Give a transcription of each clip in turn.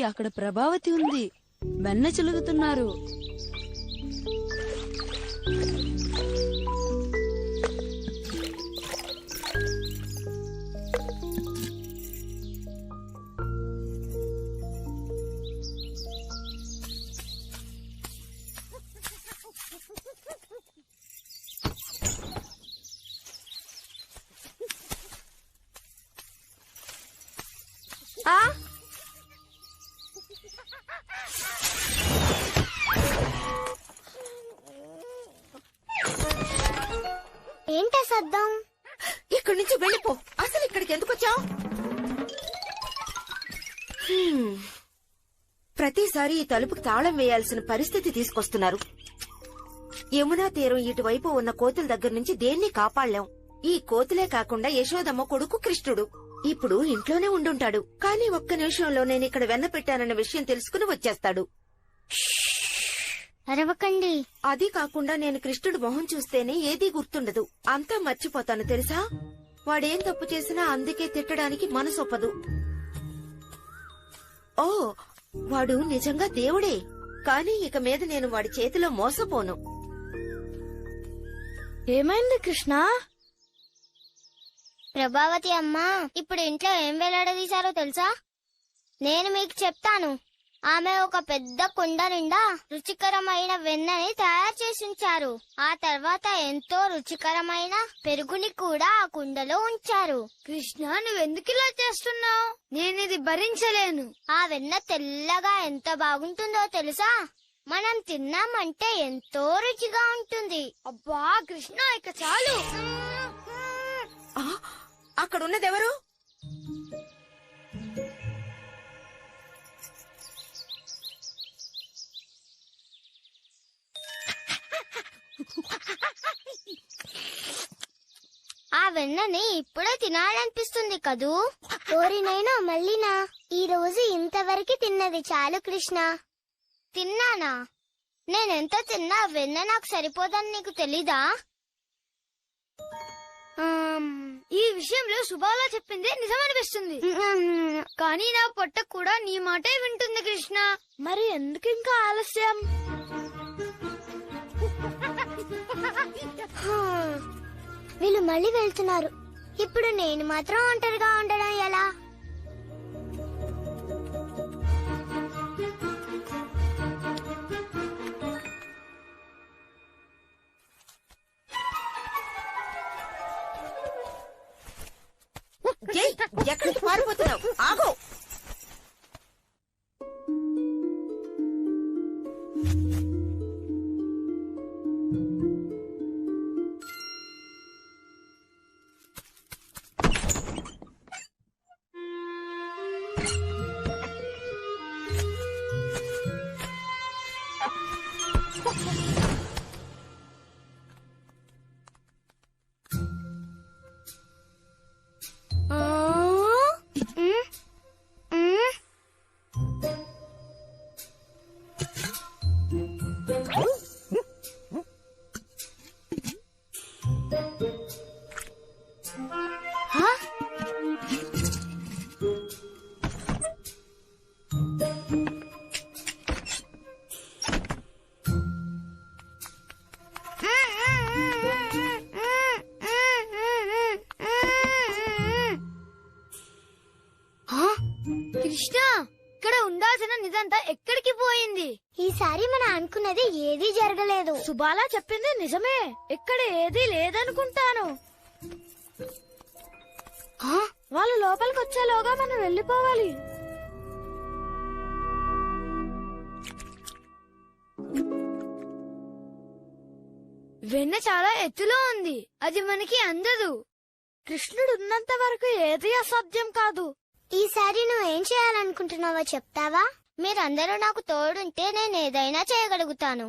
అక్కడ ప్రభావతి ఉంది. వెన్న చిలుగుతున్నారు. ఏంటా శబ్దం? ఇక్కడి నుంచి వెళ్ళిపో. అసలు ఇక్కడికి ఎందుకు వచ్చావు? ప్రతిసారి ఈ తలుపుకి తాళం వేయాల్సిన పరిస్థితి తీసుకొస్తున్నారు. యమునా తీరం ఇటువైపు ఉన్న కోతుల దగ్గర నుంచి దేన్ని కాపాడలేం. ఈ కోతులే కాకుండా యశోదమ్మ కొడుకు కృష్ణుడు ఇప్పుడు ఇంట్లోనే ఉండుంటాడు. కానీ ఒక్క నిమిషంలో నేను ఇక్కడ వెన్న పెట్టానన్న విషయం తెలుసుకుని వచ్చేస్తాడు. అరవకండి. అది కాకుండా నేను కృష్ణుడు మొహం చూస్తేనే ఏదీ గుర్తుండదు. అంతా మర్చిపోతాను తెలుసా. వాడేం తప్పు చేసినా అందుకే తిట్టడానికి మనసొప్పదు. ఓ, వాడు నిజంగా దేవుడే. కానీ ఇక మీద నేను వాడి చేతిలో మోసపోను. ఏమైంది కృష్ణ? ప్రభావతి అమ్మా ఇప్పుడు ఇంట్లో ఏం వేలాడదీశారో తెలుసా? నేను మీకు చెప్తాను. ఆమె ఒక పెద్ద కుండ నిండా రుచికరమైన వెన్నని తయారు చేసి ఉంచారు. ఆ తర్వాత ఎంతో రుచికరమైన పెరుగుని కూడా ఆ కుండలో ఉంచారు. కృష్ణ, నువ్వెందుకు ఇలా చేస్తున్నావు? నేనిది భరించలేను. ఆ వెన్న తెల్లగా ఎంత బాగుంటుందో తెలుసా? మనం తిన్నామంటే ఎంతో రుచిగా ఉంటుంది. అబ్బా కృష్ణ, ఇక చాలు. అక్కడున్నదెవరు? ఆ వెన్నని ఇప్పుడే తినాలనిపిస్తుంది కదూ. ఓరినైనా మళ్ళీనా? ఈ రోజు ఇంతవరకు తిన్నది చాలు కృష్ణ. తిన్నానా? నేనెంత తిన్నా వెన్న నాకు సరిపోదని నీకు తెలీదా? ఈ విషయంలో సుబాలా చెప్పింది నిజమనిపిస్తుంది. కానీ నా పొట్ట కూడా నీ మాటే వింటుంది కృష్ణ. మరి ఎందుకు ఇంకా ఆలస్యం? వీళ్ళు మళ్ళీ వెళ్తున్నారు. ఇప్పుడు నేను మాత్రం ఒంటరిగా ఉండడం ఎలా? ఎక్కడికి పారిపోతున్నావు? ఆగో. కృష్ణ, ఇక్కడ ఉండాల్సిన నిజంతా ఎక్కడికి పోయింది? ఈసారి మనం అనుకున్నది ఏదీ జరగలేదు. సుబాలా చెప్పింది నిజమే. ఇక్కడ ఏదీ లేదనుకుంటాను. వాళ్ళు లోపలికి వచ్చేలోగా మనం వెళ్ళిపోవాలి. వెన్న చాలా ఎత్తులో ఉంది. అది మనకి అందదు. కృష్ణుడు ఉన్నంత వరకు ఏది అసాధ్యం కాదు. ఈసారి నువ్వేం చేయాలనుకుంటున్నావో చెప్తావా? మీరందరూ నాకు తోడుంటే నేను ఏదైనా చేయగలుగుతాను.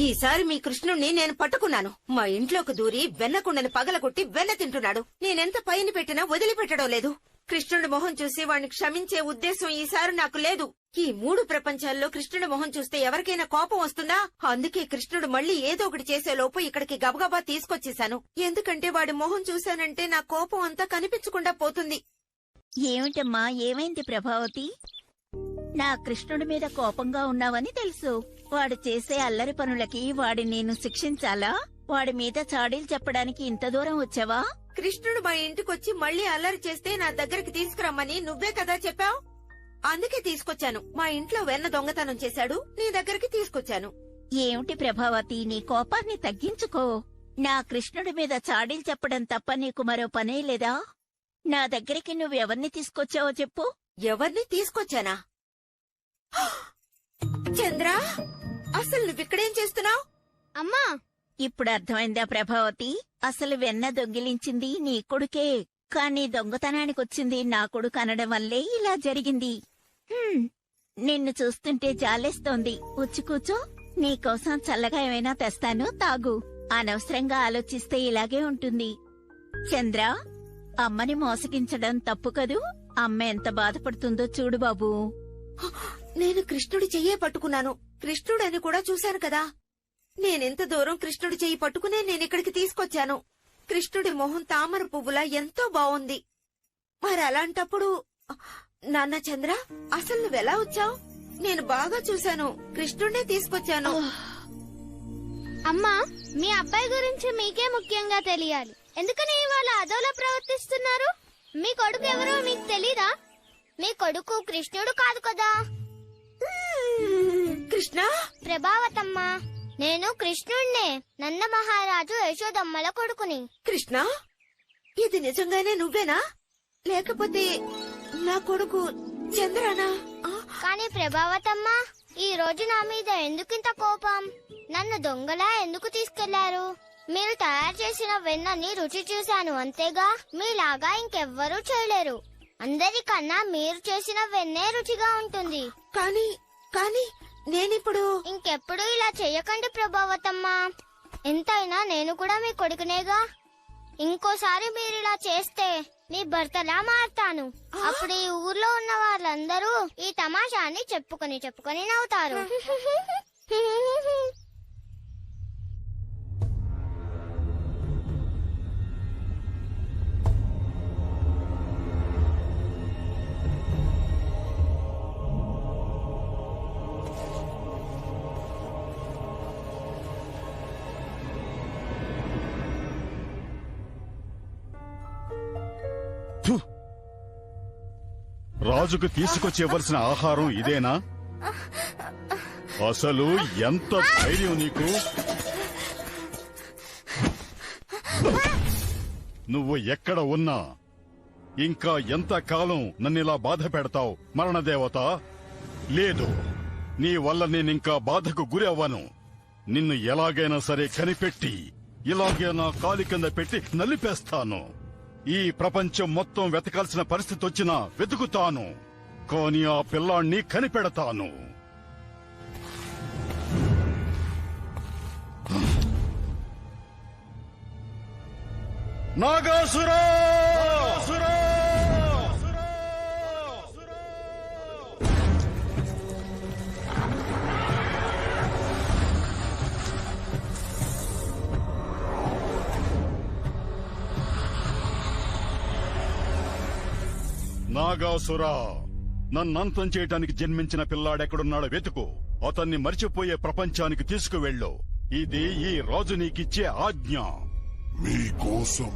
ఈసారి మీ కృష్ణుణ్ణి నేను పట్టుకున్నాను. మా ఇంట్లోకి దూరి వెన్నకుండని పగలగొట్టి వెన్న తింటున్నాడు. నేనెంత పైన పెట్టినా వదిలిపెట్టడం లేదు. కృష్ణుడి మొహం చూసి వాణ్ణి క్షమించే ఉద్దేశం ఈసారి నాకు లేదు. ఈ 3 ప్రపంచాల్లో కృష్ణుడి మొహం చూస్తే ఎవరికైనా కోపం వస్తుందా? అందుకే కృష్ణుడు మళ్ళీ ఏదో ఒకటి చేసేలోపు ఇక్కడికి గబగబా తీసుకొచ్చేశాను. ఎందుకంటే వాడి మొహం చూశానంటే నా కోపం అంతా కనిపించకుండా పోతుంది. ఏమిటమ్మా, ఏమైంది ప్రభావతి? నా కృష్ణుడి మీద కోపంగా ఉన్నావని తెలుసు. వాడు చేసే అల్లరి పనులకి వాడి నేను శిక్షించాలా? వాడి మీద చాడీలు చెప్పడానికి ఇంత దూరం వచ్చావా? కృష్ణుడు మా ఇంటికొచ్చి మళ్ళీ అల్లరి చేస్తే నా దగ్గరికి తీసుకురమ్మని నువ్వే కదా చెప్పావు. అందుకే తీసుకొచ్చాను. మా ఇంట్లో వెన్న దొంగతనం చేశాడు, నీ దగ్గరికి తీసుకొచ్చాను. ఏమిటి ప్రభావతి, నీ కోపాన్ని తగ్గించుకో. నా కృష్ణుడి మీద చాడీలు చెప్పడం తప్ప నీకు మరో పనే లేదా? నా దగ్గరికి నువ్వెవర్ని తీసుకొచ్చావో చెప్పు. ఎవరిని తీసుకొచ్చానా? చంద్ర, అసలు నువ్విక్కడేం చేస్తున్నావు? అమ్మా, ఇప్పుడు అర్థమైందా ప్రభావతి? అసలు వెన్న దొంగిలించింది నీ కొడుకే, కానీ దొంగతనానికొచ్చింది నా కొడుకు అనడం వల్లే ఇలా జరిగింది. నిన్ను చూస్తుంటే జాలేస్తోంది. వచ్చి కూర్చో, నీకోసం చల్లగా ఏమైనా తెస్తాను, తాగు. అనవసరంగా ఆలోచిస్తే ఇలాగే ఉంటుంది. చంద్ర, అమ్మని మోసగించడం తప్పు కదూ? అమ్మ ఎంత బాధపడుతుందో చూడు బాబూ. నేను కృష్ణుడి చెయ్యే పట్టుకున్నాను. కృష్ణుడని కూడా చూశాను కదా. నేనెంత దూరం కృష్ణుడి చెయ్యి పట్టుకునే నేనిక్కడికి తీసుకొచ్చాను. కృష్ణుడి మొహం తామర పువ్వులా ఎంతో బావుంది. మరి అలాంటప్పుడు నాన్న చంద్ర, అసలు నువ్వెలా వచ్చావు? నేను బాగా చూశాను, కృష్ణుడినే తీసుకొచ్చాను. అమ్మా, మీ అబ్బాయి గురించి మీకే ముఖ్యంగా తెలియాలి. ఎందుకని ఇవాళ అదోలా ప్రవర్తిస్తున్నారు? మీ కొడుకు ఎవరో మీకు తెలీదా? మీ కొడుకు కృష్ణుడు కాదు కదా. కృష్ణ, ప్రభావతమ్మా, నేను కృష్ణుణ్ణే, నంద మహారాజు యశోదమ్మల కొడుకుని. కృష్ణ, ఇది నిజంగానే నువ్వేనా? లేకపోతే నా కొడుకు చంద్రనా? కానీ ప్రభావతమ్మా, ఈ రోజు నా మీద ఎందుకింత కోపం? నన్ను దొంగలా ఎందుకు తీసుకెళ్లారు? మీరు తయారు చేసిన వెన్నని రుచి చూశాను, అంతేగా. మీలాగా ఇంకెవ్వరూ చేయలేరు. అందరికన్నా మీరు చేసిన వెన్నే రుచిగా ఉంటుంది. కానీ నేనిప్పుడు ఇంకెప్పుడు ఇలా చెయ్యకండి ప్రభావతమ్మా. ఎంతైనా నేను కూడా మీ కొడుకునేగా. ఇంకోసారి మీరిలా చేస్తే మీ భర్తలా మారుతాను. అప్పుడు ఈ ఊర్లో ఉన్న వాళ్ళందరూ ఈ తమాషాని చెప్పుకొని నవ్వుతారు. రాజుకు తీసుకొచ్చి ఇవ్వాల్సిన ఆహారం ఇదేనా? అసలు ఎంత ధైర్యం నీకు? నువ్వు ఎక్కడ ఉన్నా ఇంకా ఎంత కాలం నన్నిలా బాధ పెడతావు మరణదేవత? లేదు, నీ వల్ల నేనింకా బాధకు గురి అవ్వను. నిన్ను ఎలాగైనా సరే కనిపెట్టి ఇలాగే నా కాలి కింద పెట్టి నలిపేస్తాను. ఈ ప్రపంచం మొత్తం వెతకాల్సిన పరిస్థితి వచ్చినా వెతుకుతాను, కానీ ఆ పిల్లాణ్ణి కనిపెడతాను. నాగాసురా! నాగాసురా, నన్నంతం చేయటానికి జన్మించిన పిల్లాడెక్కడున్నాడో వెతుకు. అతన్ని మరిచిపోయే ప్రపంచానికి తీసుకువెళ్ళు. ఇది ఈ రాజు నీకిచ్చే ఆజ్ఞ. మీకోసం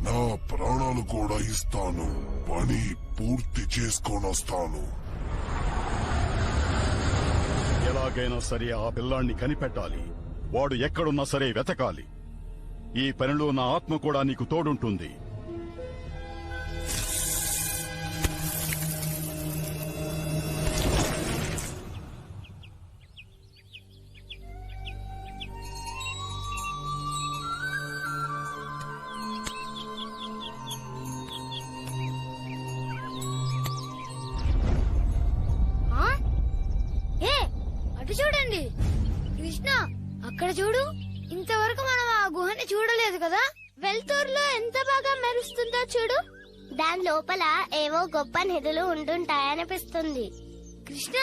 నా ప్రాణాలు కూడా ఇస్తాను. పని పూర్తి చేసుకొనొస్తాను. ఎలాగైనా సరే ఆ పిల్లాన్ని కనిపెట్టాలి. వాడు ఎక్కడున్నా సరే వెతకాలి. ఈ పనిలో నా ఆత్మ కూడా నీకు తోడుంటుంది. అటు చూడండి కృష్ణ, అక్కడ చూడు. ఇంతవరకు మనం ఆ గుహని చూడలేదు కదా. వెలుతురులో ఎంత బాగా మెరుస్తుందో చూడు. దాని లోపల ఏవో గొప్ప నిధులు ఉండుంటాయనిపిస్తుంది. కృష్ణ,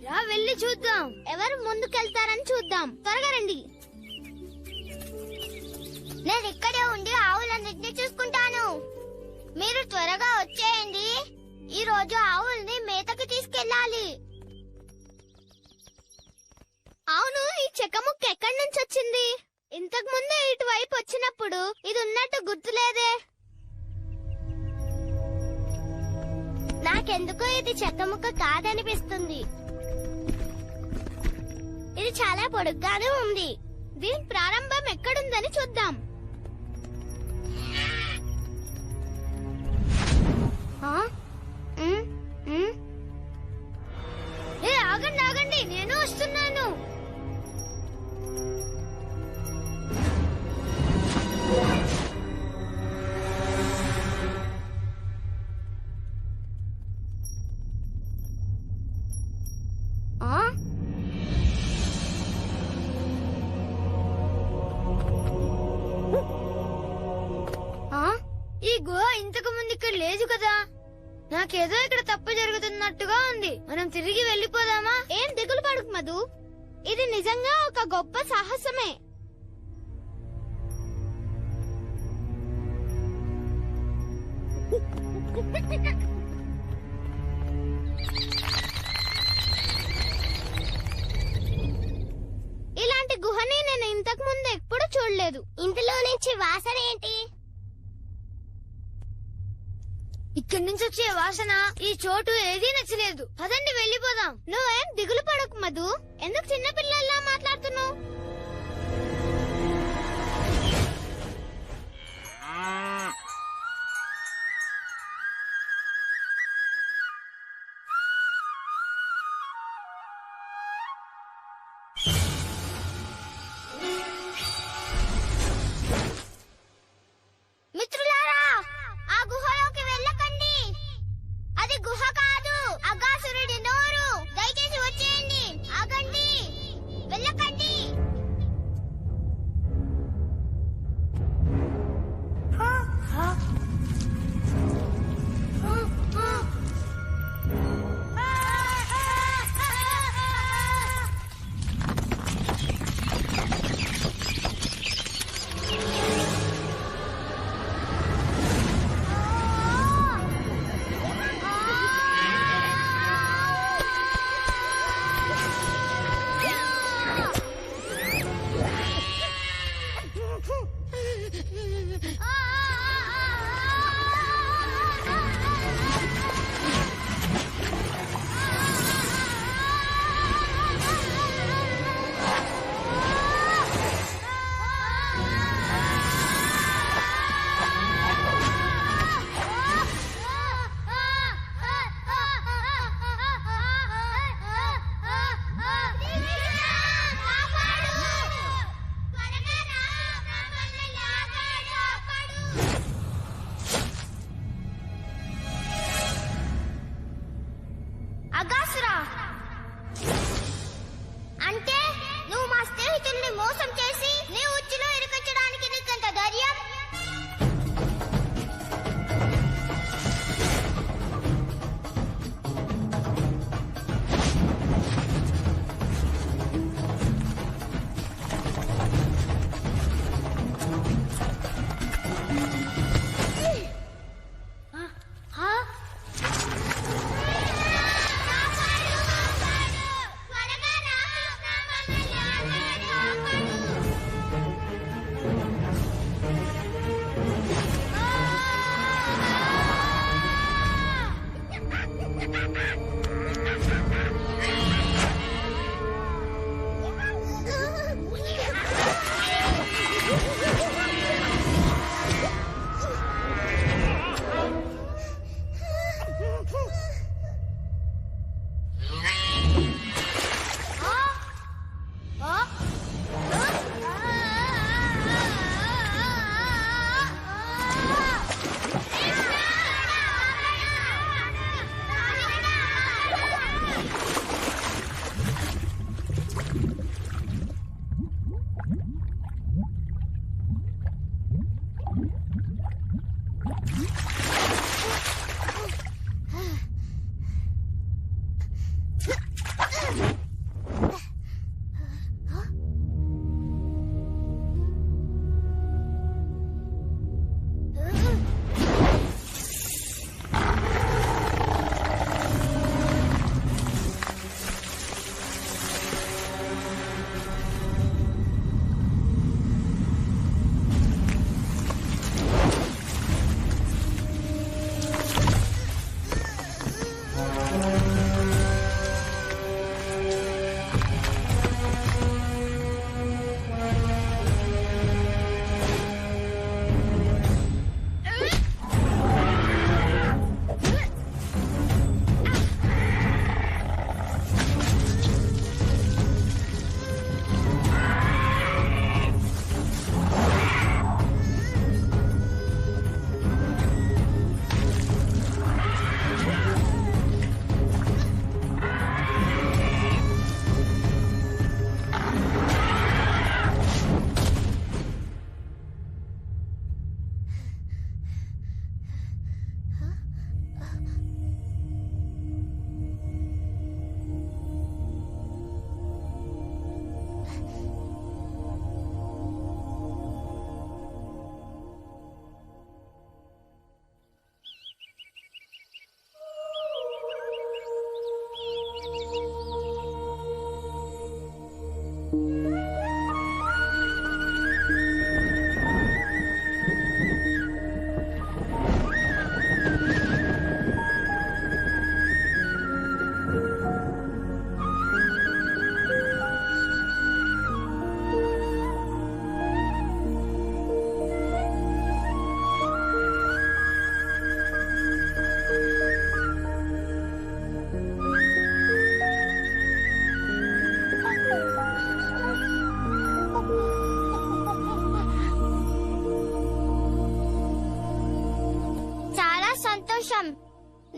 రా వెళ్ళి చూద్దాం. ఎవరు ముందుకెళ్తారని చూద్దాం. త్వరగా రండి. నేను ఇక్కడే ఉండి ఆవులన్నింటినీ చూసుకుంటాను. మీరు త్వరగా వచ్చేయండి. ఈ రోజు ఆవుల్ని మేతకి తీసుకెళ్ళాలి. అవును, ఈ చెక్క ముక్క ఎక్కడి నుంచి వచ్చింది? ఇంతకు ముందే ఇటువైపు వచ్చినప్పుడు ఇది ఉన్నట్టు గుర్తులేదే. నాకెందుకో ఇది చెక్క ముక్క కాదనిపిస్తుంది. ఇది చాలా పొడుగ్గానే ఉంది. దీని ప్రారంభం ఎక్కడుందని చూద్దాం. ఆగండి ఆగండి, నేను వస్తున్నాను. ఈ గుహ ఇంతకు ముందు ఇక్కడ లేదు కదా. నాకేదో ఇక్కడ తప్పు జరుగుతున్నట్టుగా ఉంది. మనం తిరిగి వెళ్ళిపోదామా? ఏం దిగులు పడుకు మధు, ఇది నిజంగా ఒక గొప్ప సాహసమే. ఇలాంటి గుహని నేను ఇంతకు ముందు ఎప్పుడు చూడలేదు. ఇందులో నుంచి వాసన ఏంటి? ఇక్కడి నుంచి వచ్చే వాసన, ఈ చోటు ఏదీ నచ్చలేదు. పదండి వెళ్ళిపోదాం. నువ్వేం దిగులు పడకు మధు. ఎందుకు చిన్న పిల్లల్లా మాట్లాడుతున్నావు? మిత్రులారా, ఆ గుహలోకి వెళ్ళకండి. అది గుహ కాదు, అగాసురుడి నోరు. దయచేసి వచ్చేయండి. ఆగండి, వెళ్ళకండి.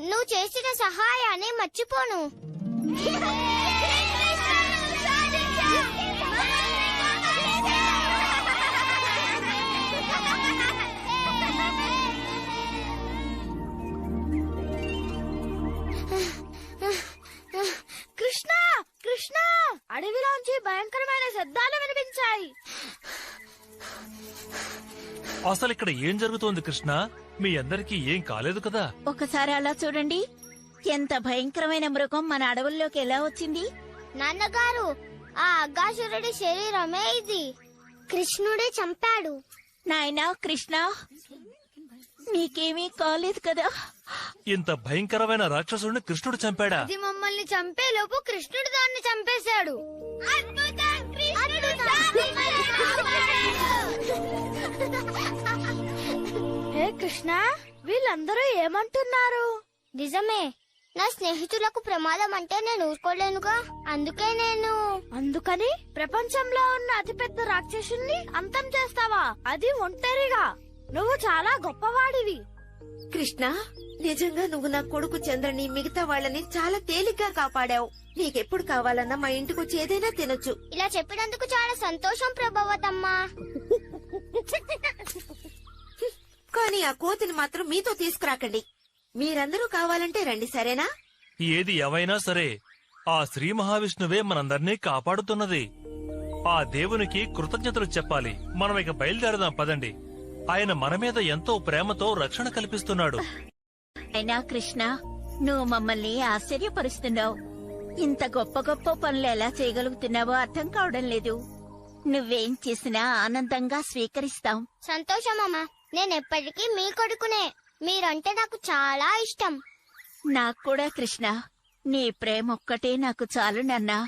నువ్వు చేసిన సహాయాన్ని మర్చిపోను. కృష్ణ కృష్ణ అడవిలోంచి భయంకరమైన శబ్దాలు వినిపించాయి. అసలు ఇక్కడ ఏం జరుగుతోంది కృష్ణ? మీ అందరికీ ఏం కాలేదు కదా? ఒకసారి అలా చూడండి, ఎంత భయంకరమైన మృగం మన అడవుల్లోకి ఎలా వచ్చింది. నాన్నగారు, ఆ అఘాసురుడి శరీరమే ఇది. కృష్ణుడే చంపాడు. నాయనా కృష్ణ, నీకేమీ కాలేదు కదా? ఇంత భయంకరమైన రాక్షసుడిని కృష్ణుడు చంపాడా? ఇది మమ్మల్ని చంపే లోపు కృష్ణుడు దాన్ని చంపేశాడు. హే కృష్ణ, వీళ్ళందరూ ఏమంటున్నారు? నిజమే, నా స్నేహితులకు ప్రమాదం అంటే నేను ఊరుకోలేనుగా. అందుకని ప్రపంచంలో ఉన్న అతిపెద్ద రాక్షసుల్ని అంతం చేస్తావా? అది ఒంటరిగా. నువ్వు చాలా గొప్పవాడివి. కృష్ణ, నిజంగా నువ్వు నా కొడుకు చంద్రని, మిగతా వాళ్ళని చాలా తేలిగ్గా కాపాడావు. నీకెప్పుడు కావాలన్నా మా ఇంటికొచ్చి ఏదైనా తినొచ్చు. ఇలా చెప్పినందుకు చాలా సంతోషం ప్రభావతమ్మా. కానీ ఆ కోతిని మాత్రం మీతో తీసుకురాకండి. మీరందరూ కావాలంటే రండి, సరేనా? ఏది ఏవైనా సరే, ఆ శ్రీ మహావిష్ణువే మనందర్నీ కాపాడుతున్నది. ఆ దేవునికి కృతజ్ఞతలు చెప్పాలి. మనం ఇక బయలుదేరదాం పదండి. ఆయన మన మీద ఎంతో ప్రేమతో రక్షణ కల్పిస్తున్నాడు. అయినా కృష్ణ, నువ్వు మమ్మల్ని ఆశ్చర్యపరుస్తున్నావు. ఇంత గొప్ప గొప్ప పనులు ఎలా చేయగలుగుతున్నావో అర్థం కావడం లేదు. నువ్వేం చేసినా ఆనందంగా స్వీకరిస్తాం. సంతోషమమ్మా, నేనెప్పటికీ మీ కొడుకునే. మీరంటే నాకు చాలా ఇష్టం. నాకు కూడా కృష్ణ, నీ ప్రేమ ఒక్కటే నాకు చాలు నాన్నా.